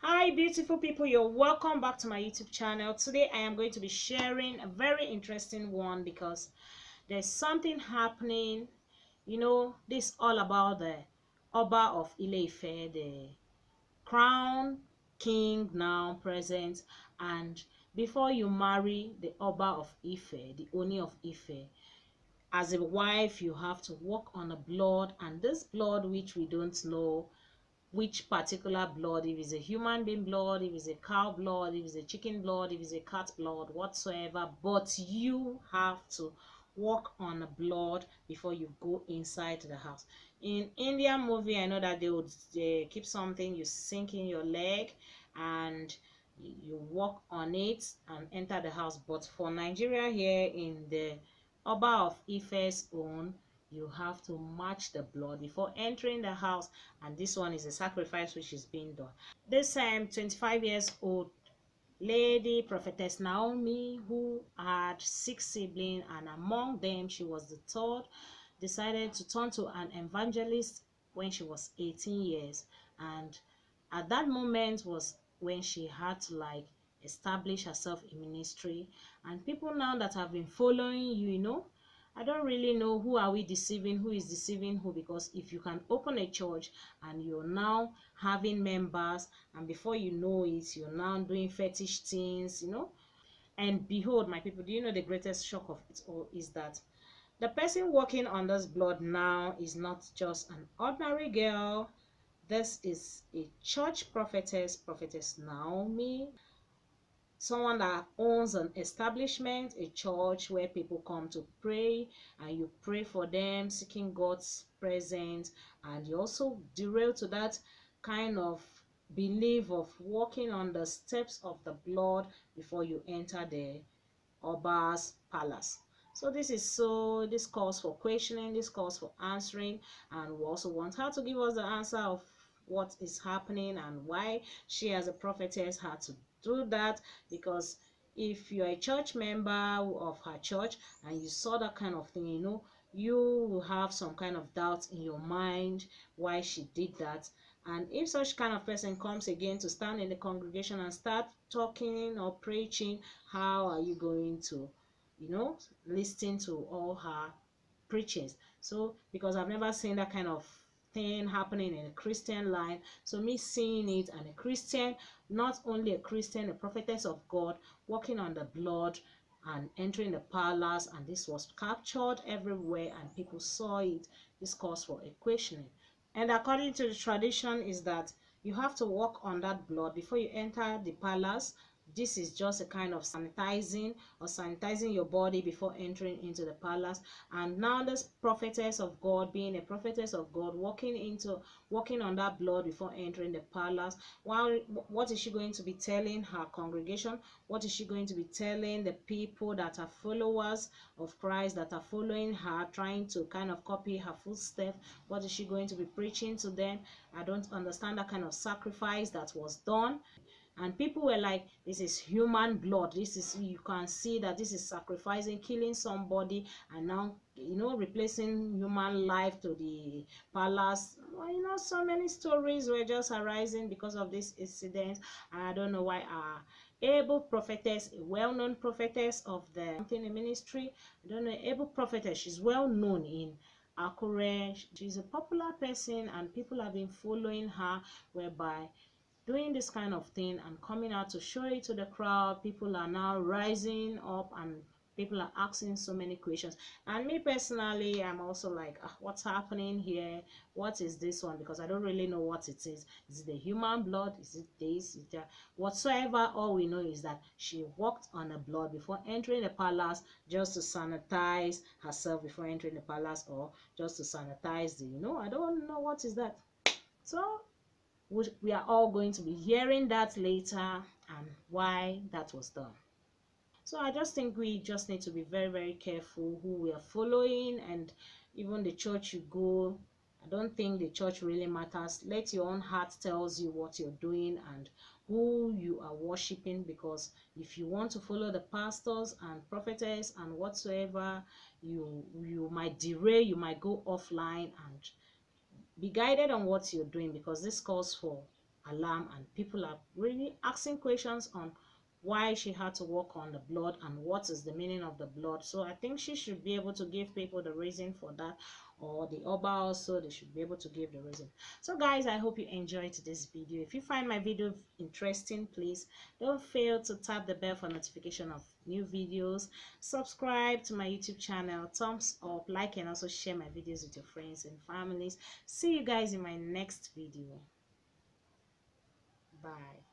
Hi beautiful people, you're welcome back to my YouTube channel. Today I am going to be sharing a very interesting one because there's something happening. This all about the Oba of Ile-Ife, the crown king now present. And before you marry the Oba of Ife, the Ooni of Ife, as a wife you have to walk on a blood, and this blood which we don't know which particular blood, if it's a human being blood, if it's a cow blood, if it's a chicken blood, if it's a cat blood, whatsoever, but you have to walk on a blood before you go inside the house. In Indian movie, I know that they would keep something, you sink in your leg and you walk on it and enter the house. But for Nigeria, here in the Oba of Ife's own, you have to match the blood before entering the house, and this one is a sacrifice which is being done. This 25 years old lady, prophetess Naomi, who had 6 siblings, and among them she was the third, decided to turn to an evangelist when she was 18 years. And at that moment was when she had to establish herself in ministry. And people now that have been following you, I don't really know who are we deceiving, who is deceiving who, because if you can open a church and you're now having members, and before you know it, you're now doing fetish things. And behold, my people, do you know the greatest shock of it all is that the person walking on this blood now is not just an ordinary girl. This is a church prophetess, prophetess Naomi, someone that owns an establishment, a church where people come to pray, and you pray for them seeking God's presence, and you also derail to that kind of belief of walking on the steps of the blood before you enter the Oba's palace. So this calls for questioning, this calls for answering, and we also want her to give us the answer of what is happening and why she as a prophetess had to do that. Because if you're a church member of her church and you saw that kind of thing, you will have some kind of doubt in your mind why she did that. And if such kind of person comes again to stand in the congregation and start talking or preaching, how are you going to listen to all her preachings? So because I've never seen that kind of thing happening in a Christian life, so me seeing it, and a Christian, not only a Christian, a prophetess of God, walking on the blood and entering the palace, and this was captured everywhere and people saw it, this calls for a questioning. And according to the tradition is that you have to walk on that blood before you enter the palace. This is just a kind of sanitizing your body before entering into the palace. And now this prophetess of God, being a prophetess of God, walking on that blood before entering the palace, what is she going to be telling her congregation? What is she going to be telling the people that are followers of Christ, that are following her, trying to kind of copy her footsteps? What is she going to be preaching to them? I don't understand that kind of sacrifice that was done. And people were like, this is human blood, you can see that this is sacrificing, killing somebody, and now replacing human life to the palace. Well, so many stories were just arising because of this incident. And I don't know why our able prophetess, a well-known prophetess of the ministry, I don't know, able prophetess, she's well known in Akure, she's a popular person, and people have been following her, whereby doing this kind of thing and coming out to show it to the crowd, people are now rising up and people are asking so many questions. And me personally, I'm also like, what's happening here? What is this one? Because I don't really know what it is. Is it the human blood? Is it this? Is that whatsoever? All we know is that she walked on the blood before entering the palace, just to sanitize herself before entering the palace, or just to sanitize I don't know what is that. So we are all going to be hearing that later, and why that was done. So I just think we just need to be very, very careful who we are following, and even the church you go, I don't think the church really matters. Let your own heart tells you what you're doing and who you are worshiping, because if you want to follow the pastors and prophetess and whatsoever, you might derail, you might go offline, and be guided on what you're doing, because this calls for alarm, and people are really asking questions on why she had to work on the blood and what is the meaning of the blood. So I think she should be able to give people the reason for that, or the Oba also, they should be able to give the reason. So guys, I hope you enjoyed this video. If you find my video interesting, please don't fail to tap the bell for notification of new videos, subscribe to my YouTube channel, thumbs up, like, and also share my videos with your friends and families. See you guys in my next video. Bye.